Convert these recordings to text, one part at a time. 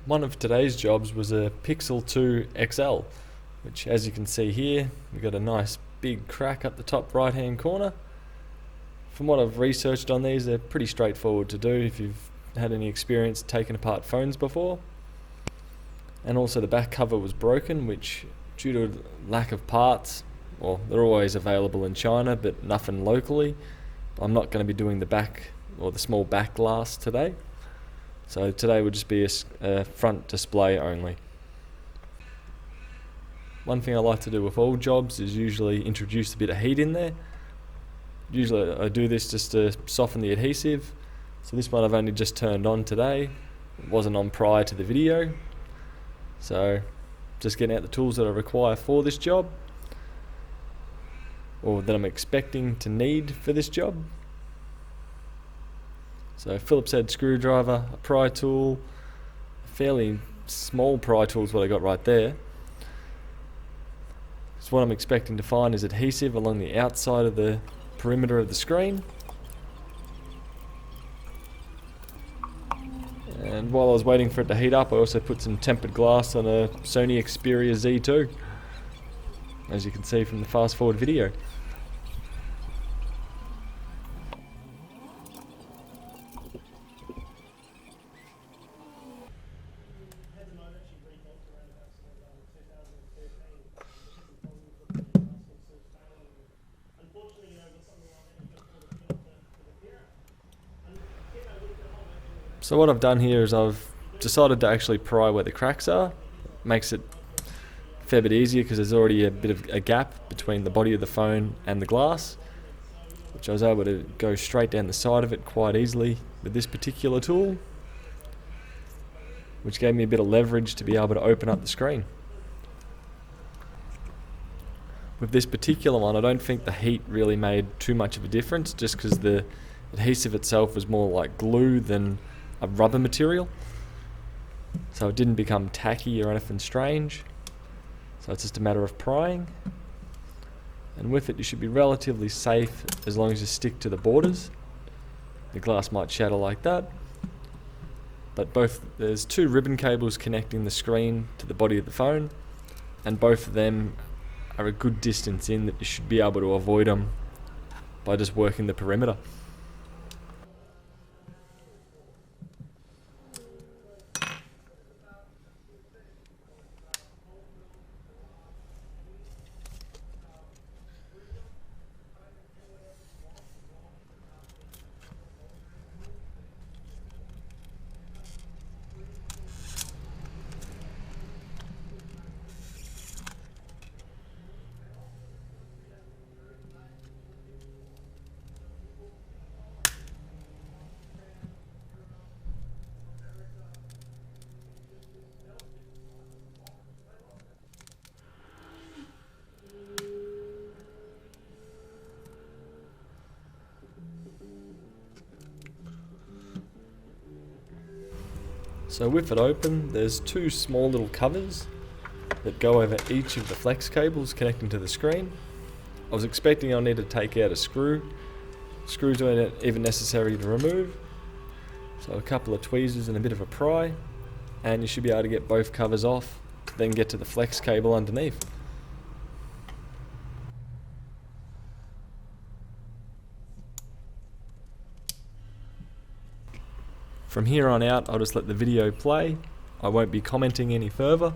One of today's jobs was a Pixel 2 XL, which, as you can see here, we've got a nice big crack up the top right hand corner. From what I've researched on these, they're pretty straightforward to do if you've had any experience taking apart phones before. And also the back cover was broken, which, due to lack of parts, well, they're always available in China but nothing locally, I'm not going to be doing the back or the small back glass today. So today will just be a front display only. One thing I like to do with all jobs is usually introduce a bit of heat in there. Usually I do this just to soften the adhesive. So this one I've only just turned on today. It wasn't on prior to the video. So just getting out the tools that I require for this job, or that I'm expecting to need for this job. So Phillips head screwdriver, a pry tool, a fairly small pry tool is what I got right there. So what I'm expecting to find is adhesive along the outside of the perimeter of the screen. And while I was waiting for it to heat up, I also put some tempered glass on a Sony Xperia Z2, as you can see from the fast forward video. So what I've done here is I've decided to actually pry where the cracks are. Makes it a fair bit easier because there's already a bit of a gap between the body of the phone and the glass, which I was able to go straight down the side of it quite easily with this particular tool, which gave me a bit of leverage to be able to open up the screen. With this particular one, I don't think the heat really made too much of a difference, just because the adhesive itself was more like glue than a rubber material, so it didn't become tacky or anything strange. So it's just a matter of prying, and with it you should be relatively safe as long as you stick to the borders. The glass might shatter like that, but there's two ribbon cables connecting the screen to the body of the phone, and both of them are a good distance in that you should be able to avoid them by just working the perimeter. So with it open, there's two small little covers that go over each of the flex cables connecting to the screen. I was expecting I'll need to take out a screw. Screws weren't even necessary to remove, so a couple of tweezers and a bit of a pry, and you should be able to get both covers off to then get to the flex cable underneath. From here on out, I'll just let the video play. I won't be commenting any further.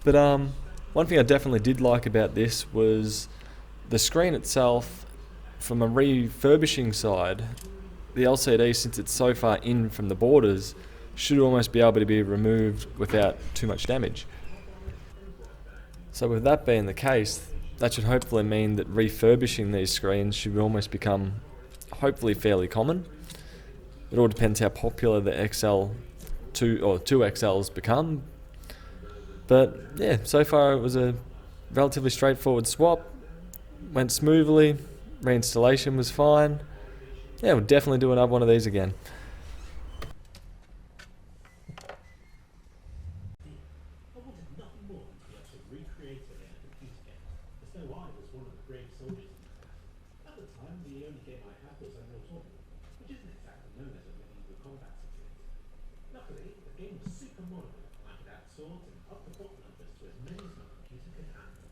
But one thing I definitely did like about this was the screen itself. From a refurbishing side, the LCD, since it's so far in from the borders, should almost be able to be removed without too much damage. So with that being the case, that should hopefully mean that refurbishing these screens should almost become hopefully fairly common. It all depends how popular the XL2 or 2XLs become. But yeah, so far it was a relatively straightforward swap. Went smoothly, reinstallation was fine. Yeah, we'll definitely do another one of these again. I wanted nothing more than to be able to recreate it in a computer game, as though I was one of the brave soldiers. At the time, the only game I had was alot, which isn't exactly known as a medieval combat simulator. Luckily, the game was super sorting up the bot numbers to as many as my computer can handle.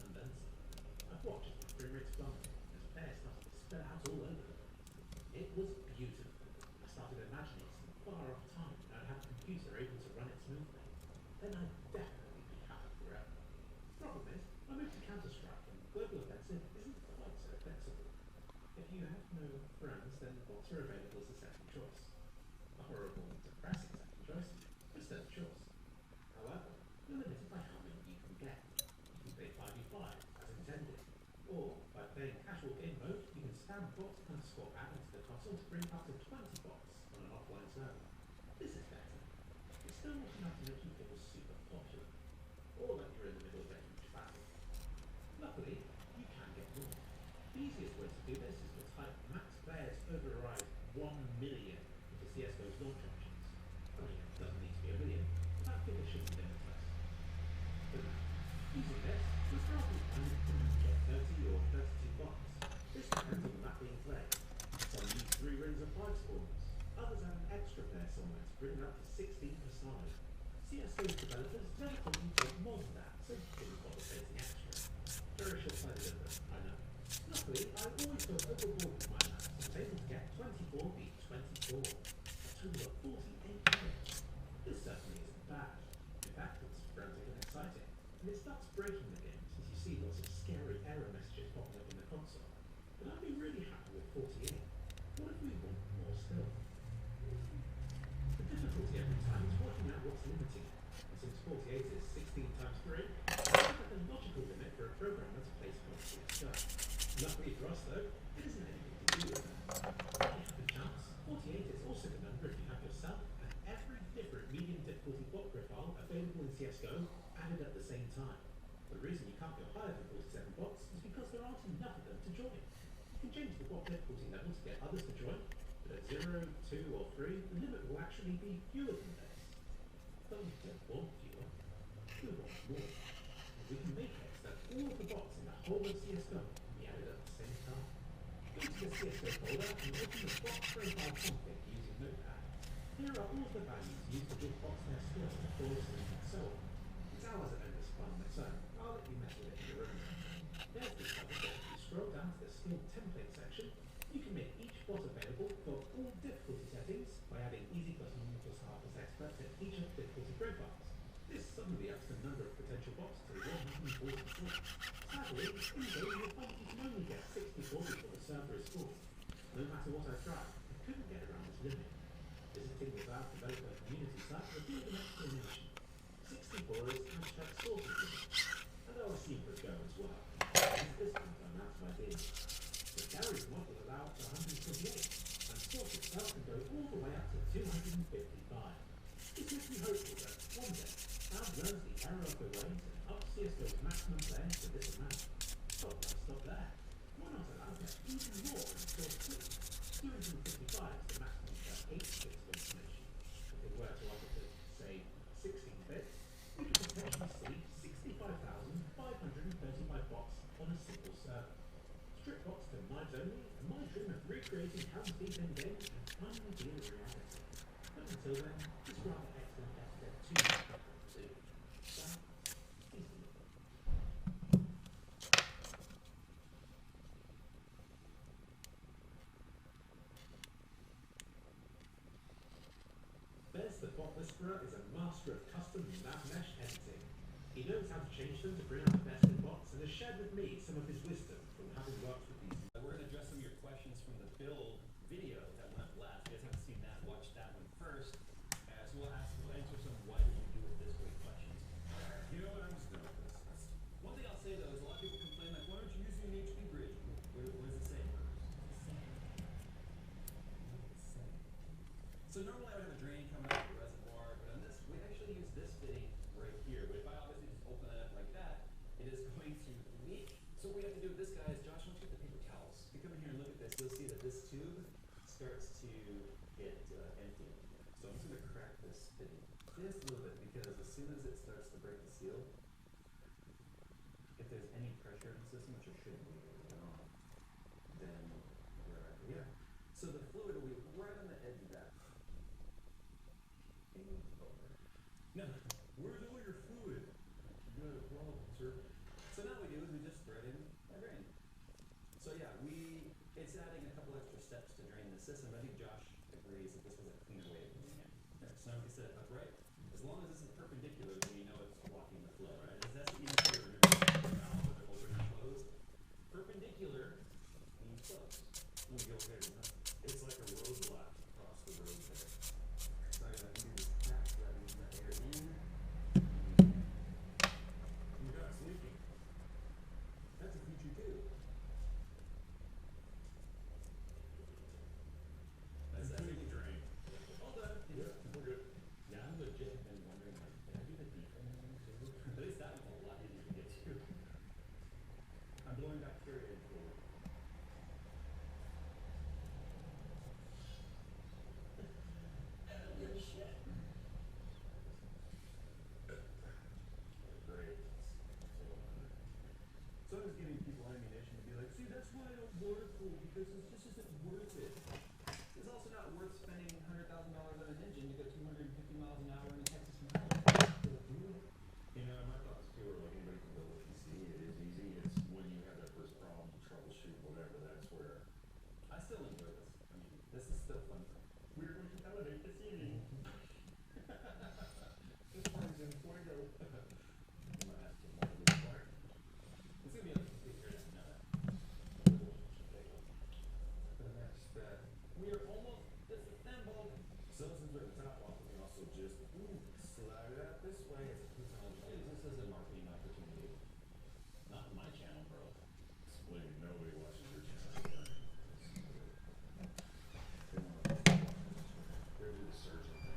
And then some. I've watched as my frame rates plummeted as pairs started to spill out all over the place. It was beautiful. I started imagining some far off time when I'd have a computer able to run it smoothly. Then I'd definitely be happy forever. Problem is, I moved to Counter-Strike and Global Offensive isn't quite so flexible. If you have no friends, then bots are available as a second choice. A horrible, depressing second choice, but still a choice. However, you're limited by how many you can get. You can play 5v5 as intended, or by playing casual game mode, you can spam bot underscore add into the console to bring up to 20 bots on an offline server. This is better. It's still not enough to make you feel super popular, or like you're in the middle of a huge battle. Luckily, you can get more. The easiest way to do this is to type max players override 1 million into CSGO's launch options. I mean, it doesn't need to be a million, but that figure should be limitless. But now, using this, you're probably only going to get 30 or 32 bots. This depends on the map being played. Some use 3 rings of 5 spawners. Others have an extra player somewhere to bring it up to 16 per side. CSGO's developers never thought you'd get more than that, so didn't bother facing extra. Very short-sighted of them, I know. Luckily, I always go overboard with my maps and was able to get 24 beat 24. A total of 48 players. This certainly isn't bad. In fact, it's frantic and exciting. And it starts breaking the game since you see lots of scary error messages popping up in the console. But I'd be really happy with 48. What if we want more still? The difficulty every time is working out what's limiting it. And since 48 is 16 times 3, it's like a logical limit for a programmer to place points in its go. Luckily for us though, it isn't anything to do with that. If you have the chance, 48 is also the number if you have yourself and every different medium difficulty bot profile available in CSGO added at the same time. The reason you can't go higher than 47 bots is because there aren't enough of them to join. You can change the bot difficulty level to get others to join, but at 0, 2 or 3, the limit will actually be fewer than this. But we don't want fewer, we want more. And we can make it so that all of the bots in the whole of CSGO can be added at the same time. Go to the CSGO folder and open the bot profile config using Notepad. Here are all of the values used to give bots their skills, forces, and so on. It's hours of endless fun on its own. I'll let you mess with it in your own time. There's the cover bit. If you scroll down to the skill template section, you can make each bot available for all difficulty settings by adding easy plus normal plus hard plus expert to each of the difficulty profiles. This suddenly ups the number of potential bots to 144. Sadly, in game you'll find you can only get 64 before the server is full. No matter what I tried, I couldn't get around this limit. Visiting the Valve developer community site revealed an explanation. 64 is hashtag sorting limit. And I'll assume for go as well. This one ran out of ideas. The Gary's mod will allow up to 128, and sort itself can go all the way up to 255. This makes me hopeful that one day Valve learns the error of the way and ups CSGO's maximum players to this amount. But why stop there? Why not allow for even more in source 2? 255 is the maximum for 8 bits of information. If it were to up it to, say, 16 bits, we could potentially see 65,535 bots on a single server. Strict bots to knives only, and my dream of recreating Helm's Deep in game can finally be a reality. But until then, this rather excellent F-Dev 2 can do. So, please do it. Bez the Bot Whisperer is a master of custom nav mesh editing. He knows how to change them to bring out the best in bots and has shared with me some of his wisdom from having worked with these. We're going to address some of your questions from the build video that went last. You guys haven't seen that, watch that one first. So we'll answer some why did you do it this way questions. You know what, I'm just doing this. One thing I'll say though is a lot of people complain like, why aren't you using an HP bridge? What does it say? So normally I would have a drain coming out of the reservoir, but on this, we actually use this fitting right here. But if I obviously just open it up like that, it is going to leak. So what we have to do with this guy is, Josh, let's get the paper towels. If you come in here and look at this, you'll see that this tube starts to get empty. So I'm just going to crack this fitting just a little bit, because as soon as it starts to break the seal, if there's any pressure in the system, which there shouldn't be, then we're right here. So the fluid will be right on the edge of that. No, we're system, I think Josh agrees that this was a cleaner way of doing it. Right. So now we can set it upright. As long as this is perpendicular, then we know it's blocking the flow, right? That's the easiest way to remember the valve, whether open or closed. Perpendicular means closed. When we go over there, it's like a roadblock across the road there. So I gotta do this tap, so that means the air in. Oh my God, it's leaking. That's a feature too. That's a drain. All done. Yeah, we're good. Yeah, I'm legit been wondering, like, did I do the default one too? At least that one's a lot easier to get to. I'm blowing bacteria into the world. Shit. Great. So I was giving people ammunition to be like, see, that's why I don't water cool, because it just isn't worth it. It's also not worth spending $100,000 on an engine to go 250 miles an hour in Texas from home. You know, my thoughts too are like anybody can build a PC. It is easy. It's when you have that first problem, troubleshoot, whatever, that's where I still enjoy this. I mean, this is still fun. We're going to elevate the city. This one's in Fuego. You might have to more this part. It's gonna be a complete here now that. For the next we are almost disassembled. So since we're at the top off, we can also just slide it out this way. This is a marketing opportunity. Not my channel, bro. Explain. Nobody watches your channel. They're do the surgeon thing.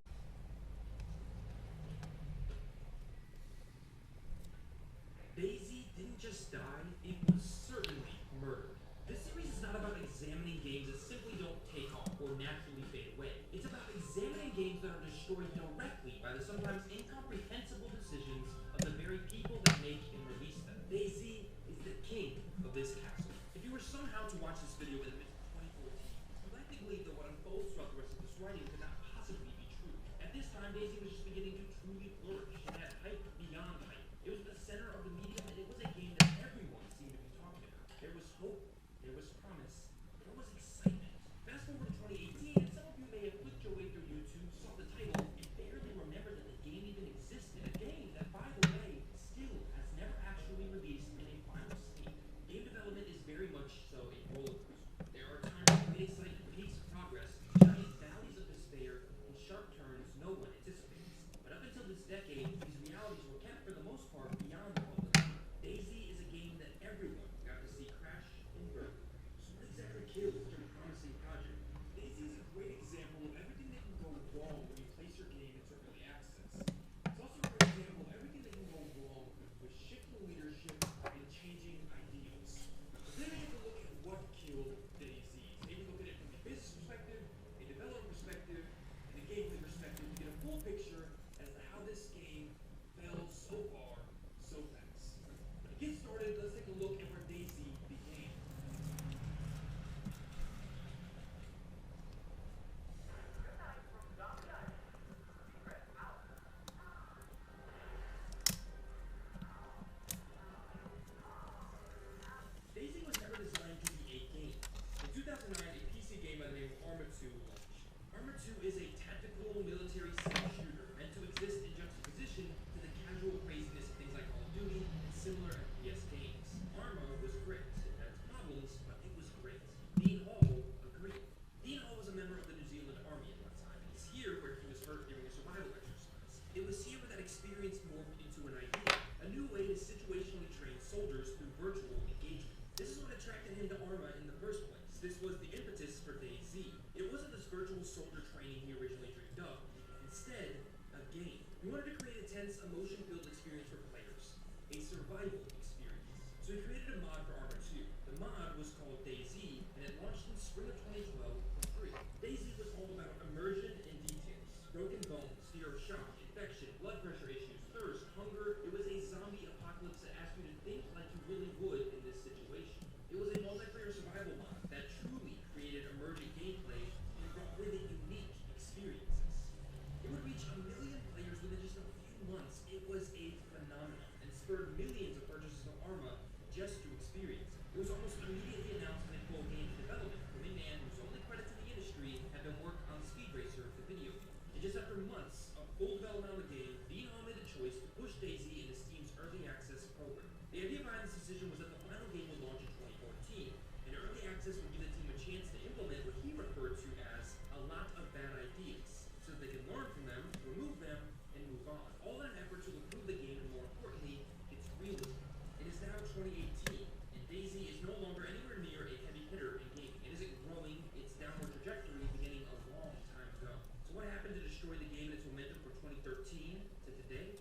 Daisy didn't just die, it was certainly murdered. This series is not about examining games that simply don't take off or naturally fade away. It's about examining games that are destroyed directly by the sometimes incomprehensible decisions of the very people that make and release them. Daisy is the king of this castle. If you were somehow to watch this video in the midst of 2014, you'd likely believe that what unfolds throughout the rest of this writing could not possibly be true. At this time, Daisy was just beginning to truly flourish and had hype beyond hype. It was the center of the media, and it was a game that everyone seemed to be talking about. There was hope, there was promise, there was excitement. Fast forward to 2018, and some of you may have clicked your way through YouTube, saw the title, and barely remembered that the game even existed. A game that, by the way, still has never actually released in a final state. Game development is very much so a roller coaster. There are times of great excitement, peaks of progress, giant valleys of despair, and sharp turns no one anticipates. But up until this decade, these realities were kept for the most part beyond the public. Daisy is a game that everyone got to see crash and burn. So what exactly killed such a promising project? Daisy is a great example of everything that can go wrong when you place your game into early access. It's also a great example of everything that can go wrong with shifting leadership and changing ideals. But then we have to look at what killed Daisy. Maybe look at it from a business perspective, a developer perspective, and a gameplay perspective to get a full picture as to how this game failed so far, so fast. To get started, let's take a look at where Daisy began. Daisy was never designed to be a game. In 2009, a PC game by the name of Arma 2 launched. Arma 2 is a tactical military sim shooter meant to exist in juxtaposition to the casual craziness of things like Call of Duty and similar FPS games. Arma was great. It had its problems, but it was great. Dean Hall agreed. Dean Hall was a member of the New Zealand Army at one time. It's here where he was hurt during a survival exercise. It was here where that experience morphed into an idea, a new way to situationally train soldiers through virtual engagement. This is what attracted him to Arma in the first place. This was the impetus for Daisy. It wasn't this virtual soldier training he originally dreamed of. Instead, a game. He wanted to create a tense, emotion-filled experience for players. A survival experience. So he created a mod for Arma 2. The mod was called Daisy, and it launched in spring of 2012 for free. Daisy was all about immersion and details. Broken bones, fear of shock, infection, blood pressure issues, thirst, hunger. It was a zombie apocalypse that asked you to think like you really would in this situation. It was a multiplayer survival mod that truly created emergent gameplay and brought with it unique experiences. It would reach 1 million players within just a few months. It was a phenomenon and spurred millions of purchase move on, all in an effort to improve the game and, more importantly, its realism. It is now 2018, and DayZ is no longer anywhere near a heavy hitter in gaming. It isn't growing its downward trajectory beginning a long time ago. So what happened to destroy the game and its momentum from 2013 to today?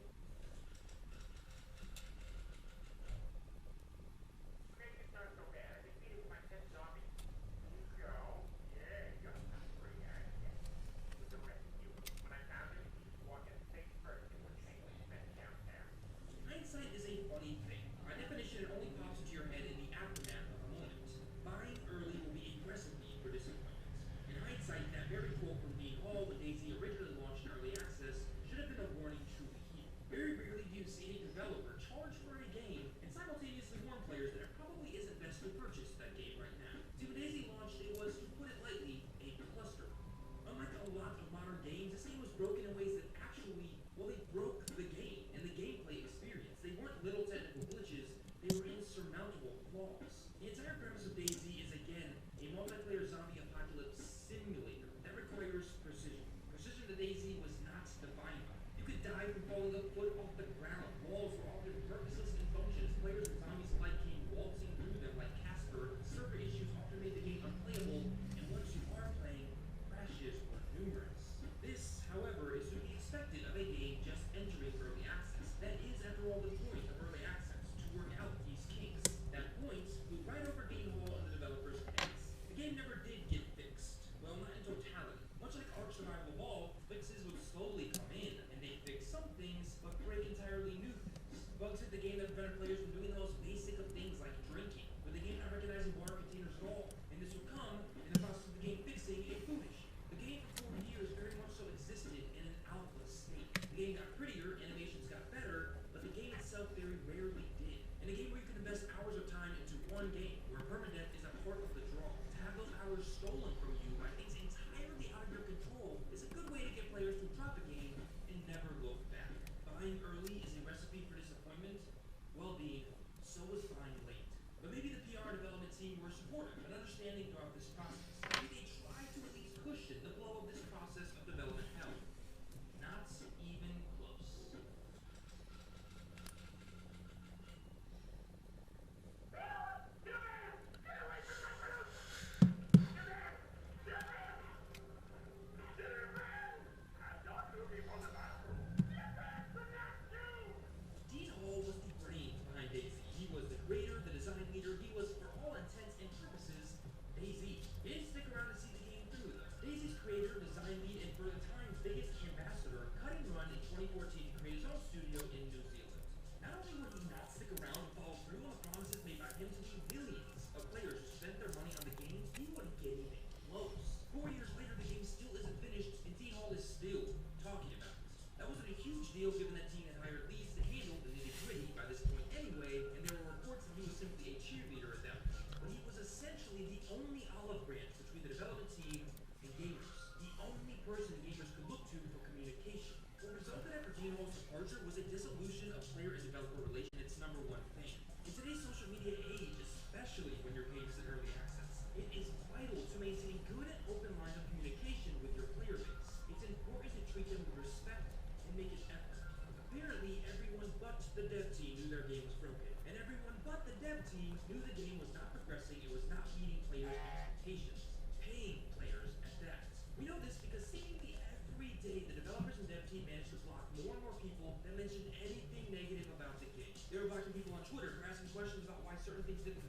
Hindsight is a funny thing. By definition, it only pops into your head in the aftermath of a moment. Buying early will be a recipe for disappointment. In hindsight, that very quote from Dean Hall when DayZ originally launched in early access should have been a warning truly here. Very rarely do you see any developer charge for a game and simultaneously warn players that it probably isn't best to purchase that game right now. See, when DayZ launched, it was, to put it lightly, a cluster. Unlike a lot of modern games, this game was broken in ways that actually, well, they broke the game and the gameplay experience. They weren't little technical glitches, they were insurmountable flaws. The entire premise of DayZ is, again, a multiplayer zombie apocalypse simulator that requires precision. Precision that DayZ was not defined by. You could die from falling a foot off the ground. Walls were often purposeless and functions. Players and zombies alike came waltzing through them like Casper. Server issues often made the game unplayable, and once you are playing, crashes were numerous. This, however, is to be expected of a game just entering early access. That is, after all, the point of early access, to work out these kinks. That point flew right over Dean Hall and the developers' heads. The game never did get fixed. Well, not in totality. Much like Ark Survival Evolved, fixes would slowly come in, and they'd fix some things, but break entirely new things. Bugs hit the game that prevented players from doing the most basic of things like drinking, with the game not recognizing water containers at all, and this would come in the process of the game fixing a food issue. The game for 4 years very much so existed in an alpha state. The game got prettier, animations got better, but the game itself very rarely did. In a game where you can invest hours of time into one game, where permadeath is a part of the draw, to have those hours stolen from you by things entirely out of your control is a good way to get players to drop a game and never look back. Buying early is a recipe for disappointment. Well, Dean, so was buying late. But maybe the PR development team were supportive and understanding throughout this process. Maybe they tried to at least cushion the blow of this process of development hell. Not even close. Dean Hall was the brains behind DayZ. He was the creator, the design leader. He was, for all intents and purposes, DayZ. He didn't stick around to see the game through, though. DayZ's creator, design lead, and for the time's biggest ambassador, cut and run in 2014 to create his own studio in New Zealand. Not only would he not stick around and follow through on the promises made by him to the millions of players who spent their money on the game, he wouldn't get anything close. 4 years later, the game still isn't finished, and Dean Hall is still talking about it. That wasn't a huge deal given that Dean had hired Leeds to handle the nitty-gritty by this point anyway, and there were reports that he was simply a cheerleader at that point. But he was essentially the only olive branch between the development team and gamers. The only person gamers could look to for communication. What resulted after Dean Hall's departure was a dissolution of player and developer relations. It's number one thing. In today's social media age, especially when your game is in early access, it is vital to maintain good and open lines of communication with your player base. It's important to treat them with respect and make an effort. Apparently, everyone but the dev team knew their game was broken, and everyone but the dev team knew the game was not progressing, it was not meeting players' expectations. Paying players at that. We know this because seemingly every day the developers and dev team managed to block more and more people that mentioned anything negative about the game. They were blocking people on Twitter for asking questions about why certain things didn't